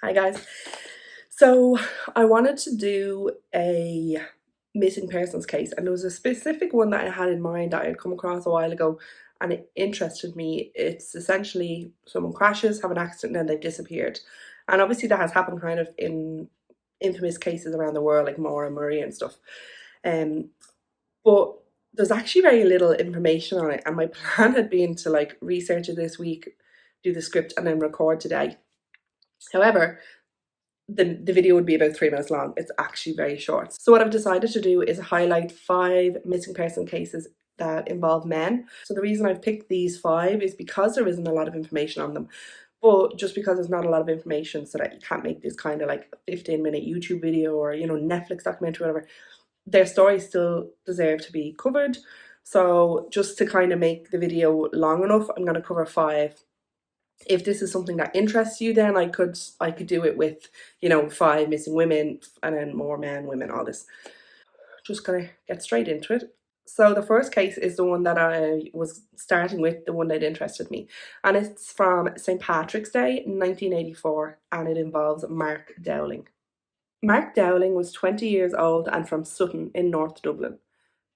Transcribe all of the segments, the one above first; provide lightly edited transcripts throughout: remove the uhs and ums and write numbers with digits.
Hi guys. So I wanted to do a missing persons case, and there was a specific one that I had in mind that I had come across a while ago, and it interested me. It's essentially someone crashes, have an accident, and then they've disappeared. And obviously that has happened kind of in infamous cases around the world, like Maura Murray and stuff. Um, but there's actually very little information on it, and my plan had been to like research it this week, do the script, and then record today. However, the video would be about 3 minutes long. It's actually very short. So what I've decided to do is highlight 5 missing person cases that involve men. So the reason I've picked these 5 is because there isn't a lot of information on them. But just because there's not a lot of information, so that you can't make this kind of like 15-minute YouTube video or, Netflix documentary, whatever, their stories still deserve to be covered. So just to kind of make the video long enough, I'm going to cover 5. If this is something that interests you, then I could do it with 5 missing women and then more men, women, all this. Just gonna get straight into it. So the first case is the one that I was starting with, the one that interested me, and it's from St. Patrick's Day 1984, and it involves Mark Dowling. Mark Dowling was 20 years old and from Sutton in North Dublin.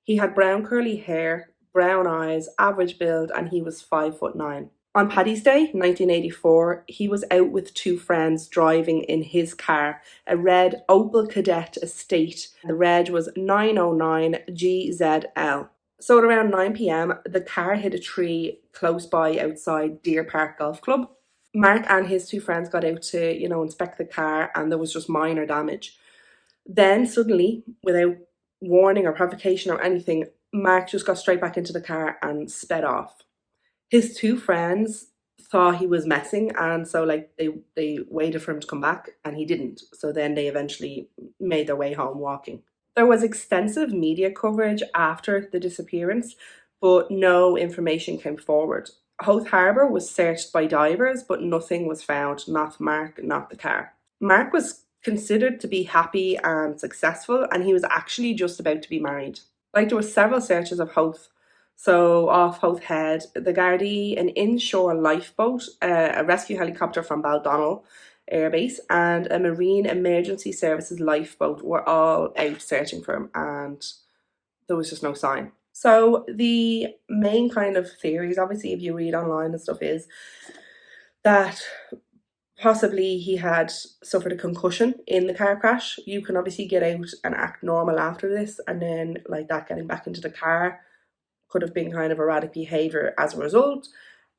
He had brown curly hair, brown eyes, average build, and he was 5'9". On Paddy's Day 1984, he was out with 2 friends driving in his car, a red Opel Kadett Estate. The reg was 909 GZL. So at around 9 p.m, the car hit a tree close by outside Deer Park Golf Club. Mark and his 2 friends got out to, inspect the car, and there was just minor damage. Then suddenly, without warning or provocation or anything, Mark just got straight back into the car and sped off. His 2 friends thought he was messing, and so they waited for him to come back, and he didn't. So then they eventually made their way home walking. There was extensive media coverage after the disappearance, but no information came forward. Howth Harbour was searched by divers, but nothing was found, not Mark, not the car. Mark was considered to be happy and successful, and he was actually just about to be married. There were several searches of Howth. So off Howth Head, the Gardaí, an inshore lifeboat, a rescue helicopter from Baldonnel Air Base, and a Marine Emergency Services lifeboat were all out searching for him, and there was just no sign. So the main kind of theories, obviously, if you read online and stuff, is that possibly he had suffered a concussion in the car crash. You can obviously get out and act normal after this, and then that getting back into the car could have been kind of erratic behaviour as a result,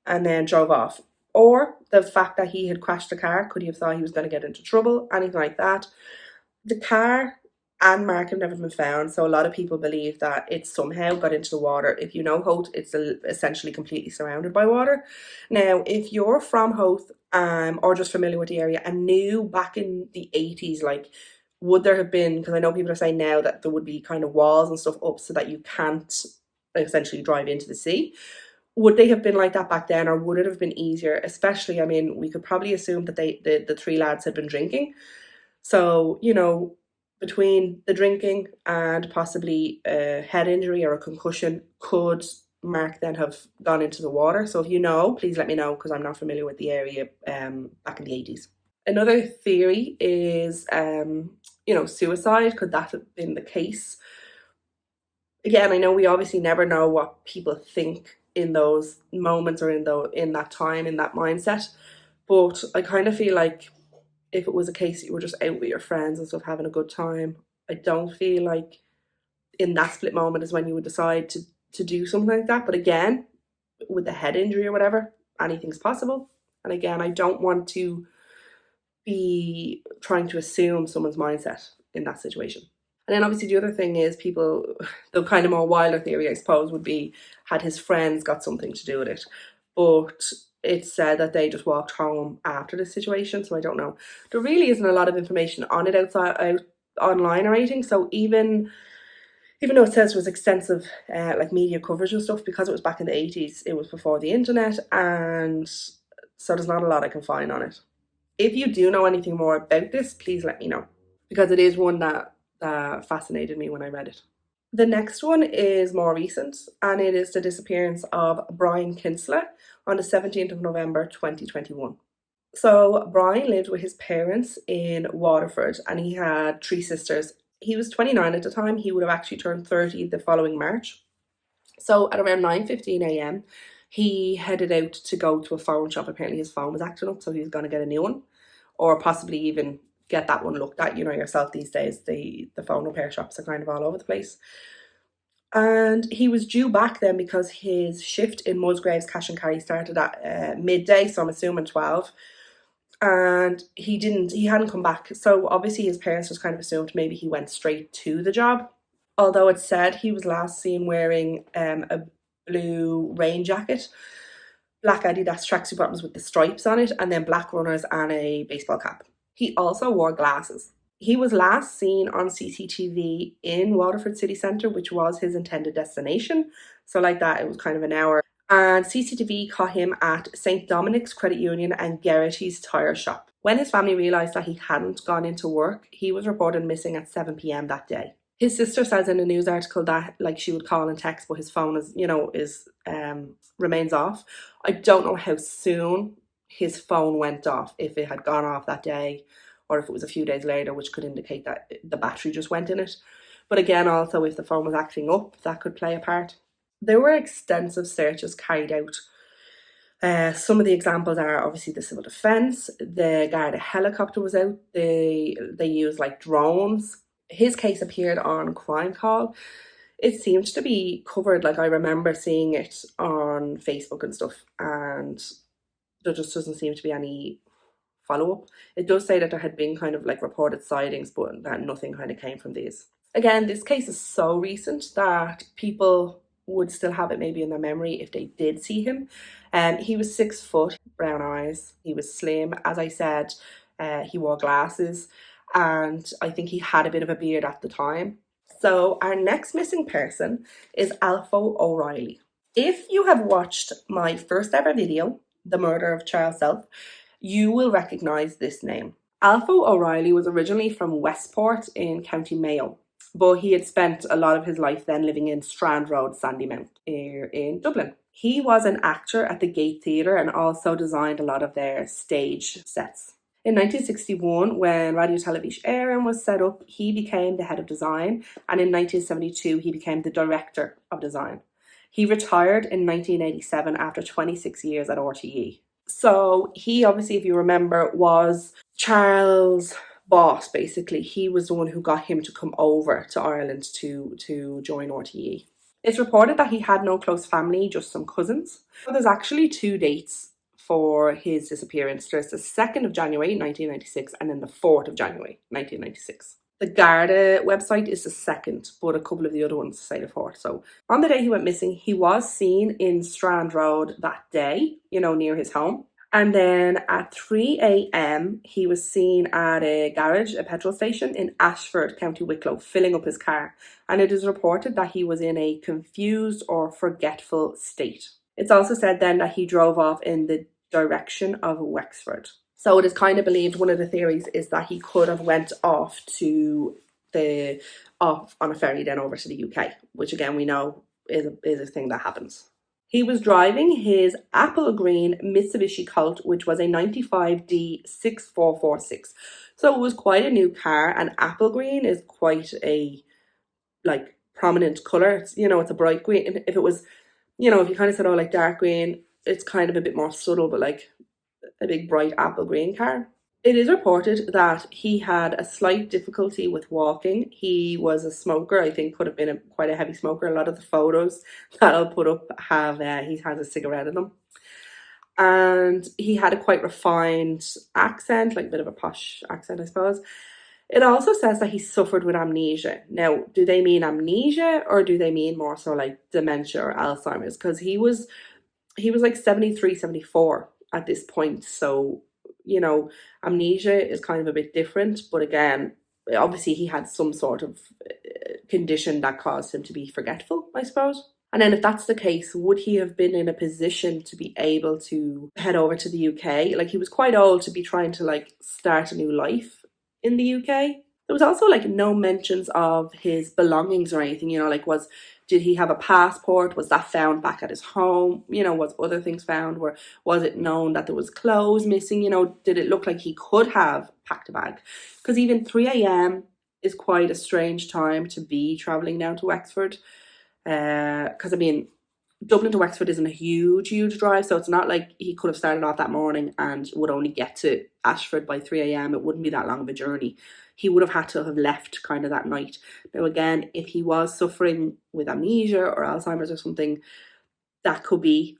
and then drove off. Or the fact that he had crashed the car, could he have thought he was going to get into trouble, anything like that. The car and Mark have never been found, so a lot of people believe that it somehow got into the water. If you know Howth, it's essentially completely surrounded by water. Now, if you're from Howth or just familiar with the area and knew back in the 80s, would there have been, because I know people are saying now that there would be kind of walls and stuff up so that you can't essentially drive into the sea. Would they have been like that back then, or would it have been easier? Especially, I mean, we could probably assume that the 3 lads had been drinking. So, between the drinking and possibly a head injury or a concussion, could Mark then have gone into the water? So if you know, please let me know, because I'm not familiar with the area back in the 80s. Another theory is, suicide. Could that have been the case? Again, I know we obviously never know what people think in those moments or in that time, in that mindset, but I kind of feel like if it was a case that you were just out with your friends and stuff having a good time, I don't feel like in that split moment is when you would decide to do something like that. But again, with the head injury or whatever, anything's possible. And again, I don't want to be trying to assume someone's mindset in that situation. And then obviously the other thing is the kind of more wilder theory, I suppose, would be, had his friends got something to do with it? But it's said that they just walked home after the situation, so I don't know. There really isn't a lot of information on it out online or anything, so even though it says there was extensive media coverage and stuff, because it was back in the 80s, it was before the internet, and so there's not a lot I can find on it. If you do know anything more about this, please let me know, because it is one that fascinated me when I read it. The next one is more recent, and it is the disappearance of Brian Kinsler on the 17th of November 2021. So Brian lived with his parents in Waterford and he had three sisters. He was 29 at the time. He would have actually turned 30 the following March. So at around 9:15 a.m., he headed out to go to a phone shop. Apparently his phone was acting up, so he was going to get a new one, or possibly even get that one looked at. You know yourself these days, the phone repair shops are kind of all over the place. And he was due back then because his shift in Musgraves Cash and Carry started at midday, so I'm assuming 12. And he hadn't come back. So obviously his parents just kind of assumed maybe he went straight to the job. Although it said he was last seen wearing a blue rain jacket, black Adidas tracksuit bottoms with the stripes on it, and then black runners and a baseball cap. He also wore glasses. He was last seen on CCTV in Waterford City Centre, which was his intended destination. So like that, it was kind of an hour. And CCTV caught him at St. Dominic's Credit Union and Geraghty's tyre shop. When his family realised that he hadn't gone into work, he was reported missing at 7 p.m. that day. His sister says in a news article that like she would call and text, but his phone is remains off. I don't know how soon his phone went off, if it had gone off that day or if it was a few days later, which could indicate that the battery just went in it. But again, also if the phone was acting up, that could play a part. There were extensive searches carried out. Some of the examples are obviously the civil defence, the Garda helicopter was out, they used like drones. His case appeared on Crime Call. It seemed to be covered, like I remember seeing it on Facebook and stuff, and there just doesn't seem to be any follow-up. It does say that there had been kind of like reported sightings, but that nothing kind of came from these. Again, this case is so recent that people would still have it maybe in their memory if they did see him. He was 6 foot, brown eyes, he was slim, as I said, he wore glasses, and I think he had a bit of a beard at the time. So our next missing person is Alpho O'Reilly. If you have watched my first ever video, The Murder of Charles Self, you will recognise this name. Alpho O'Reilly was originally from Westport in County Mayo, but he had spent a lot of his life then living in Strand Road, Sandymount, here in Dublin. He was an actor at the Gate Theatre and also designed a lot of their stage sets. In 1961, when Radio Television Éireann was set up, he became the head of design, and in 1972 he became the director of design. He retired in 1987 after 26 years at RTE. So he obviously, if you remember, was Charles' boss, basically. He was the one who got him to come over to Ireland to join RTE. It's reported that he had no close family, just some cousins. So there's actually two dates for his disappearance. There's the 2nd of January 1996 and then the 4th of January 1996. The Garda website is the 2nd, but a couple of the other ones say the 4th. So on the day he went missing, he was seen in Strand Road that day, near his home. And then at 3 a.m, he was seen at a garage, a petrol station in Ashford, County Wicklow, filling up his car. And it is reported that he was in a confused or forgetful state. It's also said then that he drove off in the direction of Wexford. So it is kind of believed, one of the theories is that he could have went off on a ferry then over to the UK, which again we know is a thing that happens. He was driving his apple green Mitsubishi Colt, which was a 95D 6446. So it was quite a new car, and apple green is quite a prominent colour. It's a bright green. If it was, if you kind of said, oh, like dark green, it's kind of a bit more subtle, but like a big bright apple green car. It is reported that he had a slight difficulty with walking. He was a smoker. I think could have been quite a heavy smoker. A lot of the photos that I'll put up have he has a cigarette in them. And he had a quite refined accent, like a bit of a posh accent, I suppose. It also says that he suffered with amnesia. Now, do they mean amnesia or do they mean more so like dementia or Alzheimer's? Because he was like 73, 74 at this point. So, amnesia is kind of a bit different. But again, obviously he had some sort of condition that caused him to be forgetful, I suppose. And then if that's the case, would he have been in a position to be able to head over to the UK? Like, he was quite old to be trying to like start a new life in the UK. There was also like no mentions of his belongings or anything, like did he have a passport? Was that found back at his home? Was other things found? Was it known that there was clothes missing? Did it look like he could have packed a bag? Because even 3 a.m. is quite a strange time to be travelling down to Wexford. Because I mean, Dublin to Wexford isn't a huge drive, so it's not like he could have started off that morning and would only get to Ashford by 3 a.m. It wouldn't be that long of a journey. He would have had to have left kind of that night. Now again, if he was suffering with amnesia or Alzheimer's or something, that could be,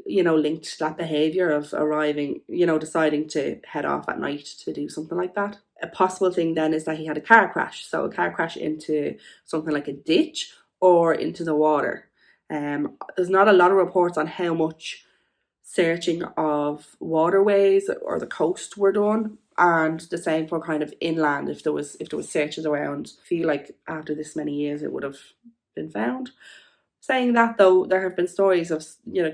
linked to that behaviour of arriving, deciding to head off at night to do something like that. A possible thing then is that he had a car crash. So a car crash into something like a ditch or into the water. There's not a lot of reports on how much searching of waterways or the coast were done, and the same for kind of inland. If there was searches around, I feel like after this many years it would have been found. Saying that though, there have been stories of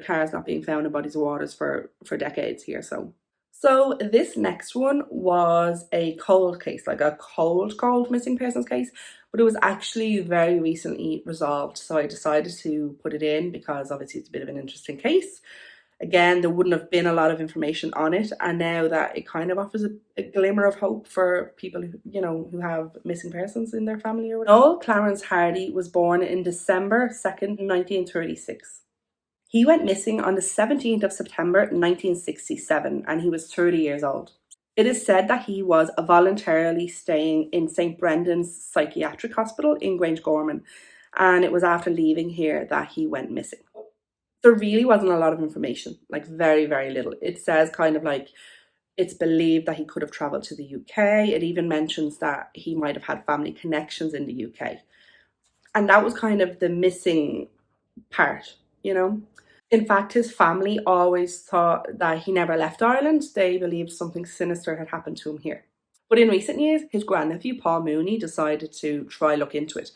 cars not being found in bodies of waters for decades here. So this next one was a cold case, like a cold missing persons case, but it was actually very recently resolved. So I decided to put it in because obviously it's a bit of an interesting case. Again, there wouldn't have been a lot of information on it, and now that it kind of offers a glimmer of hope for people who have missing persons in their family or whatever. Noel Clarence Hardy was born in December 2nd, 1936. He went missing on the 17th of September 1967, and he was 30 years old. It is said that he was voluntarily staying in St. Brendan's Psychiatric Hospital in Grangegorman, and it was after leaving here that he went missing. There really wasn't a lot of information, like very, very little. It says kind of like it's believed that he could have travelled to the UK. It even mentions that he might have had family connections in the UK. And that was kind of the missing part, In fact, his family always thought that he never left Ireland. They believed something sinister had happened to him here. But in recent years, his grandnephew, Paul Mooney, decided to try look into it.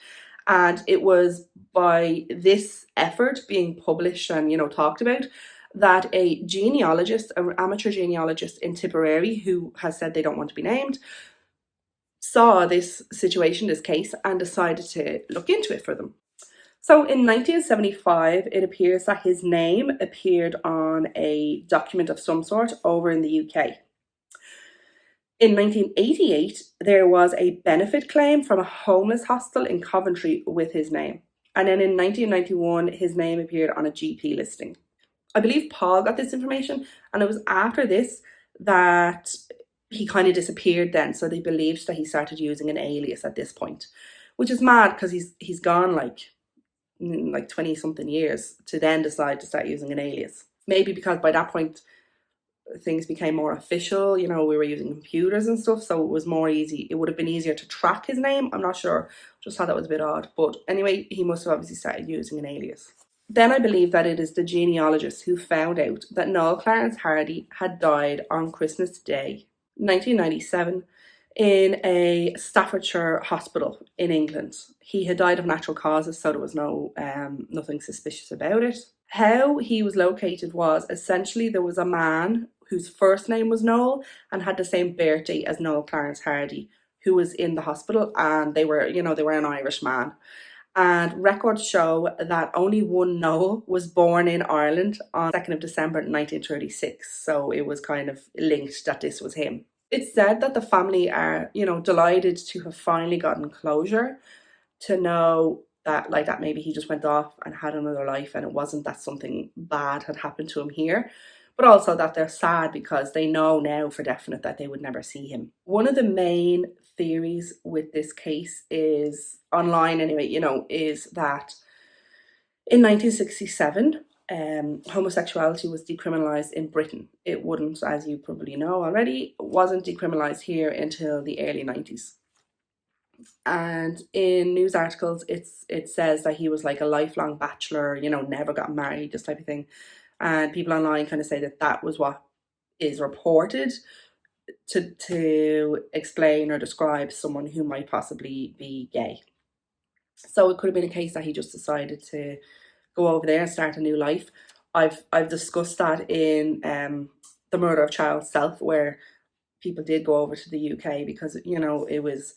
And it was by this effort being published and, talked about, that a genealogist, an amateur genealogist in Tipperary, who has said they don't want to be named, saw this situation, this case, and decided to look into it for them. So in 1975, it appears that his name appeared on a document of some sort over in the UK. In 1988, there was a benefit claim from a homeless hostel in Coventry with his name. And then in 1991, his name appeared on a GP listing. I believe Paul got this information, and it was after this that he kind of disappeared then. So they believed that he started using an alias at this point, which is mad because he's gone like 20 something years to then decide to start using an alias. Maybe because by that point things became more official, we were using computers and stuff, so it was more easy. It would have been easier to track his name. I'm not sure, just thought that was a bit odd. But anyway, he must have obviously started using an alias. Then I believe that it is the genealogist who found out that Noel Clarence Hardy had died on Christmas Day, 1997, in a Staffordshire hospital in England. He had died of natural causes, so there was nothing suspicious about it. How he was located was essentially there was a man whose first name was Noel and had the same birthday as Noel Clarence Hardy, who was in the hospital, and they were an Irish man. And records show that only one Noel was born in Ireland on 2nd of December 1936, so it was kind of linked that this was him. It's said that the family are, delighted to have finally gotten closure, to know that maybe he just went off and had another life and it wasn't that something bad had happened to him here, but also that they're sad because they know now for definite that they would never see him. One of the main theories with this case is, online anyway, is that in 1967, homosexuality was decriminalised in Britain. It wouldn't, as you probably know already, wasn't decriminalised here until the early 90s. And in news articles, it says that he was like a lifelong bachelor, never got married, this type of thing. And people online kind of say that was what is reported to explain or describe someone who might possibly be gay. So it could have been a case that he just decided to go over there and start a new life. I've discussed that in The Murder of Child Self, where people did go over to the UK because, it was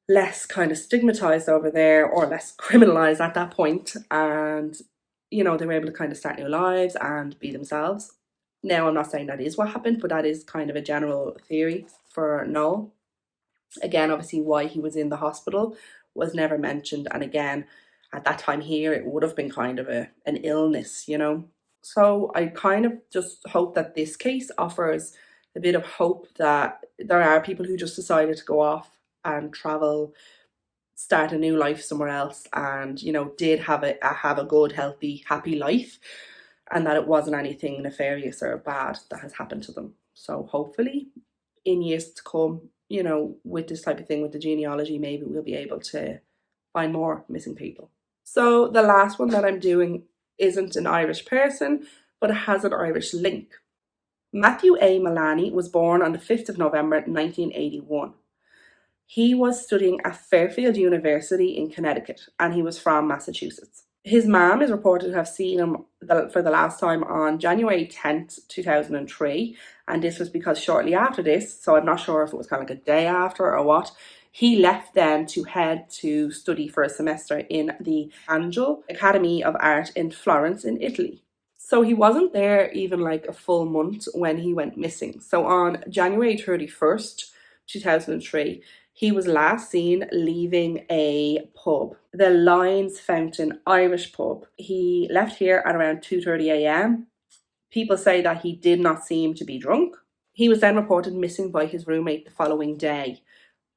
less kind of stigmatized over there, or less criminalized at that point, and they were able to kind of start new lives and be themselves. Now, I'm not saying that is what happened, but that is kind of a general theory for Noel. Again, obviously, why he was in the hospital was never mentioned, and again, at that time here, it would have been kind of an illness. So I kind of just hope that this case offers a bit of hope that there are people who just decided to go off and travel, start a new life somewhere else, and did have a good, healthy, happy life, and that it wasn't anything nefarious or bad that has happened to them. So hopefully, in years to come, with this type of thing, with the genealogy, maybe we'll be able to find more missing people. So the last one that I'm doing isn't an Irish person, but it has an Irish link. Matthew A. Milani was born on the 5th of November 1981. He was studying at Fairfield University in Connecticut, and he was from Massachusetts. His mom is reported to have seen him for the last time on January 10th, 2003, and this was because shortly after this, so I'm not sure if it was kind of like a day after or what, he left then to head to study for a semester in the Angel Academy of Art in Florence in Italy. So he wasn't there even like a full month when he went missing. So on January 31st, 2003, he was last seen leaving a pub, the Lyons Fountain Irish pub. He left here at around 2:30 a.m. People say that he did not seem to be drunk. He was then reported missing by his roommate the following day,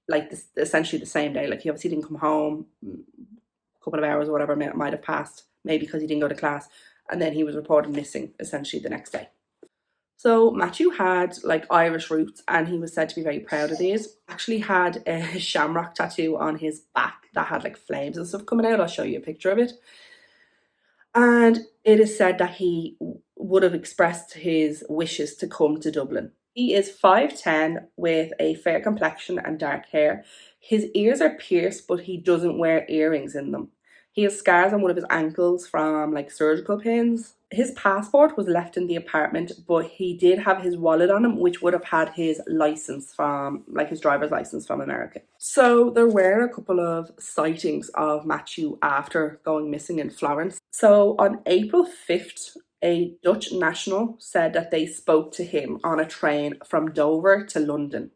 like essentially the same day. Like he obviously didn't come home, a couple of hours or whatever might have passed, maybe because he didn't go to class, and then he was reported missing essentially the next day. So Matthew had like Irish roots, and he was said to be very proud of these. Actually had a shamrock tattoo on his back that had like flames and stuff coming out. I'll show you a picture of it. And it is said that he would have expressed his wishes to come to Dublin. He is 5'10" with a fair complexion and dark hair. His ears are pierced, but he doesn't wear earrings in them. He has scars on one of his ankles from like surgical pins. His passport was left in the apartment, but he did have his wallet on him, which would have had his license from, like his driver's license from America. So there were a couple of sightings of Matthew after going missing in Florence. So on April 5th, a Dutch national said that they spoke to him on a train from Dover to London,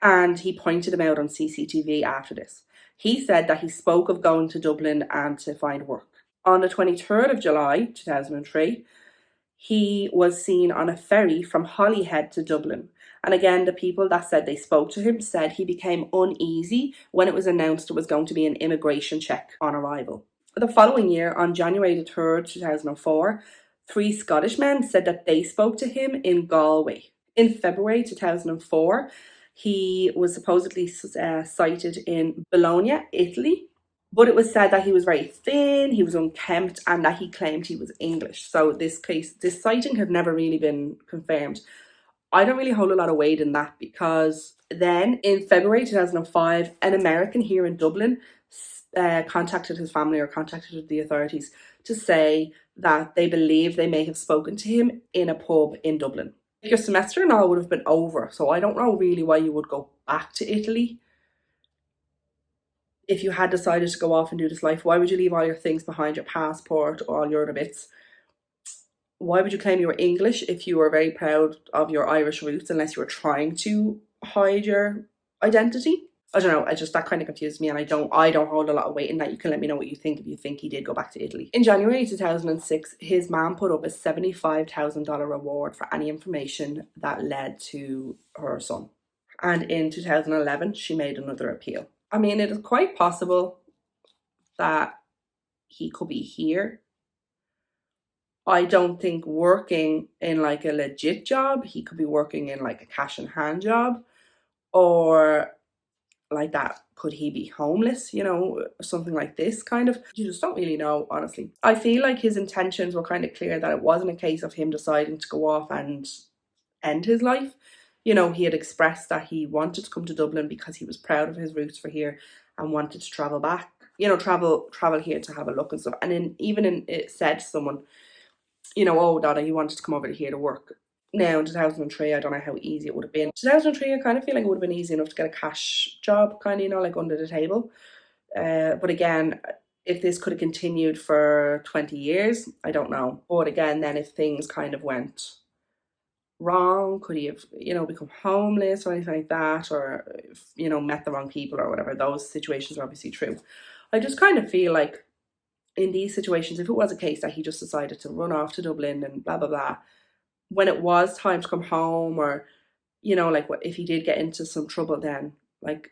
and he pointed him out on CCTV after this. He said that he spoke of going to Dublin and to find work. On the 23rd of July 2003, he was seen on a ferry from Holyhead to Dublin. And again, the people that said they spoke to him said he became uneasy when it was announced it was going to be an immigration check on arrival. The following year, on January the 3rd, 2004, 3 Scottish men said that they spoke to him in Galway. In February 2004, he was supposedly sighted in Bologna, Italy, but it was said that he was very thin, he was unkempt, and that he claimed he was English. So this sighting had never really been confirmed. I don't really hold a lot of weight in that, because then in February 2005, an American here in Dublin contacted his family or contacted the authorities to say that they believe they may have spoken to him in a pub in Dublin. Your semester and all would have been over, so I don't know really why you would go back to Italy. If you had decided to go off and do this life, why would you leave all your things behind, your passport, all your other bits? Why would you claim you were English if you were very proud of your Irish roots, unless you were trying to hide your identity? I don't know, that kind of confused me, and I don't hold a lot of weight in that. You can let me know what you think if you think he did go back to Italy. In January 2006, his mom put up a $75,000 reward for any information that led to her son. And in 2011, she made another appeal. I mean, it is quite possible that he could be here. I don't think working in like a legit job. He could be working in like a cash in hand job, or like that. Could he be homeless, something like this kind of? You just don't really know, honestly. I feel like his intentions were kind of clear, that it wasn't a case of him deciding to go off and end his life. He had expressed that he wanted to come to Dublin because he was proud of his roots for here and wanted to travel back, travel here to have a look and stuff. And it said to someone, oh, Dada, he wanted to come over here to work. Now in 2003, I don't know how easy it would have been. 2003, I kind of feel like it would have been easy enough to get a cash job, kind of, you know, like under the table. But again, if this could have continued for 20 years, I don't know. But again, then if things kind of went wrong, could he have, you know, become homeless or anything like that, or, you know, met the wrong people or whatever? Those situations are obviously true. I just kind of feel like in these situations, if it was a case that he just decided to run off to Dublin and blah, blah, blah, when it was time to come home, or, you know, like what if he did get into some trouble, then like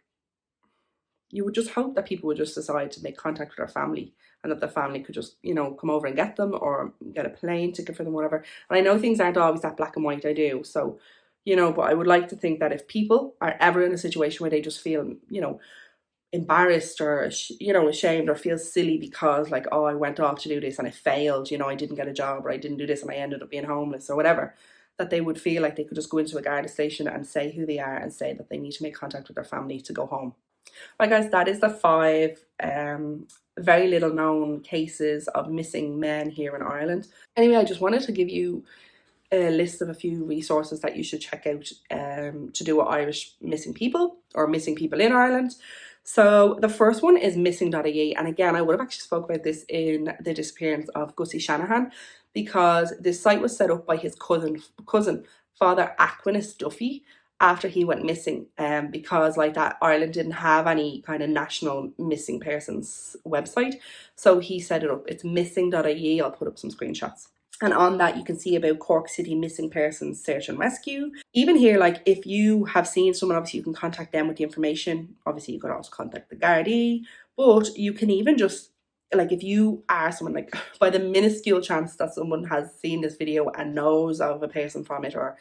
you would just hope that people would just decide to make contact with their family, and that the family could just, you know, come over and get them or get a plane ticket for them, whatever. And I know things aren't always that black and white, I do. So, you know, but I would like to think that if people are ever in a situation where they just feel, you know, embarrassed or, you know, ashamed or feel silly because like, oh, I went off to do this and I failed, you know, I didn't get a job, or I didn't do this and I ended up being homeless or whatever, that they would feel like they could just go into a Garda station and say who they are and say that they need to make contact with their family to go home. Right, guys, that is the 5 very little known cases of missing men here in Ireland. Anyway, I just wanted to give you a list of a few resources that you should check out to do with Irish missing people or missing people in Ireland. So the first one is missing.ie, and again, I would have actually spoke about this in the disappearance of Gussie Shanahan, because this site was set up by his cousin, Father Aquinas Duffy, after he went missing, because like that Ireland didn't have any kind of national missing persons website, so he set it up. It's missing.ie. I'll put up some screenshots. And on that, you can see about Cork City missing persons search and rescue. Even here, like if you have seen someone, obviously you can contact them with the information. Obviously, you could also contact the Gardaí, but you can even just, like if you are someone, like by the minuscule chance that someone has seen this video and knows of a person from it, or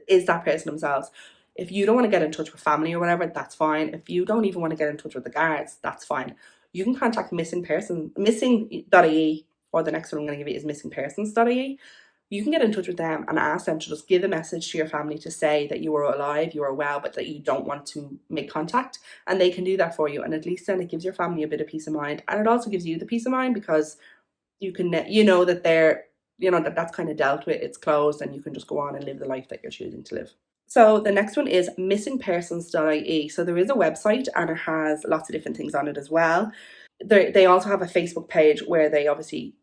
is that person themselves. If you don't want to get in touch with family or whatever, that's fine. If you don't even want to get in touch with the guards, that's fine. You can contact missing.ie, or the next one I'm going to give you is missingpersons.ie. You can get in touch with them and ask them to just give a message to your family to say that you are alive, you are well, but that you don't want to make contact, and they can do that for you. And at least then it gives your family a bit of peace of mind, and it also gives you the peace of mind because you can, you know, that they're, you know, that that's kind of dealt with, it's closed, and you can just go on and live the life that you're choosing to live. So the next one is missingpersons.ie. So there is a website and it has lots of different things on it as well. They also have a Facebook page where they obviously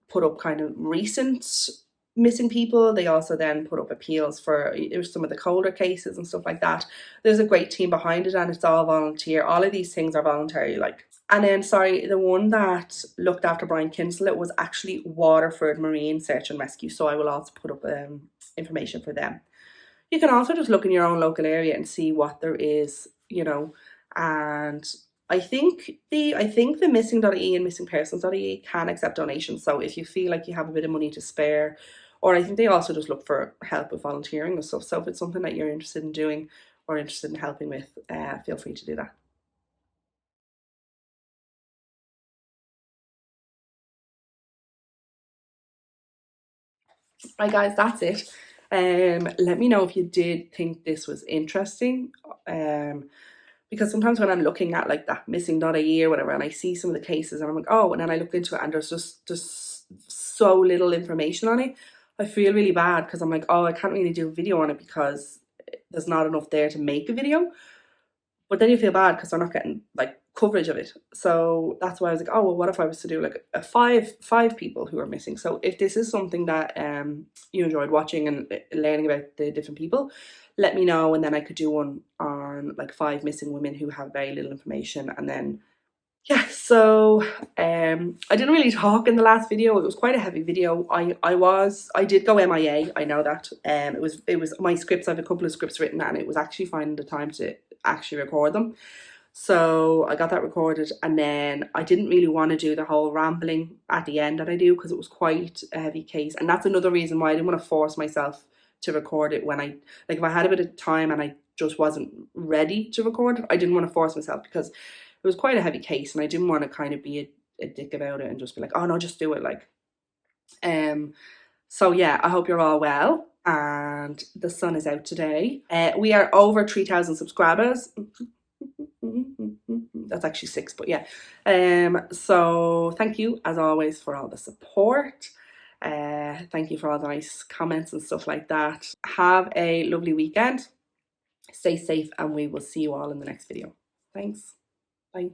put up kind of recent missing people. They also then put up appeals for some of the colder cases and stuff like that. There's a great team behind it, and it's all volunteer. All of these things are voluntary, like. And then, sorry, the one that looked after Brian Kinsler was actually Waterford Marine Search and Rescue. So I will also put up information for them. You can also just look in your own local area and see what there is, you know. And I think the missing.ie and missingpersons.ie can accept donations. So if you feel like you have a bit of money to spare, or I think they also just look for help with volunteering and stuff. So if it's something that you're interested in doing or interested in helping with, feel free to do that. Right, guys, that's it. Let me know if you did think this was interesting. Because sometimes when I'm looking at like that missing.ie or whatever, and I see some of the cases and I'm like, oh, and then I look into it and there's just so little information on it, I feel really bad because I'm like, oh, I can't really do a video on it because there's not enough there to make a video. But then you feel bad because they're not getting like coverage of it. So that's why I was like, oh well, what if I was to do like a five people who are missing? So if this is something that you enjoyed watching and learning about the different people, let me know, and then I could do one on like 5 missing women who have very little information. And then yeah, so I didn't really talk in the last video. It was quite a heavy video. I did go MIA, I know that. It was my scripts, I have a couple of scripts written, and it was actually finding the time to actually record them. So I got that recorded, and then I didn't really want to do the whole rambling at the end that I do because it was quite a heavy case. And that's another reason why I didn't want to force myself to record it when I, like if I had a bit of time and I just wasn't ready to record it, I didn't want to force myself because it was quite a heavy case and I didn't want to kind of be a dick about it and just be like, oh no, just do it, like. So yeah, I hope you're all well and the sun is out today. We are over 3,000 subscribers. That's actually 6, but yeah. So thank you as always for all the support. Thank you for all the nice comments and stuff like that. Have a lovely weekend. Stay safe, and we will see you all in the next video. Thanks. Bye.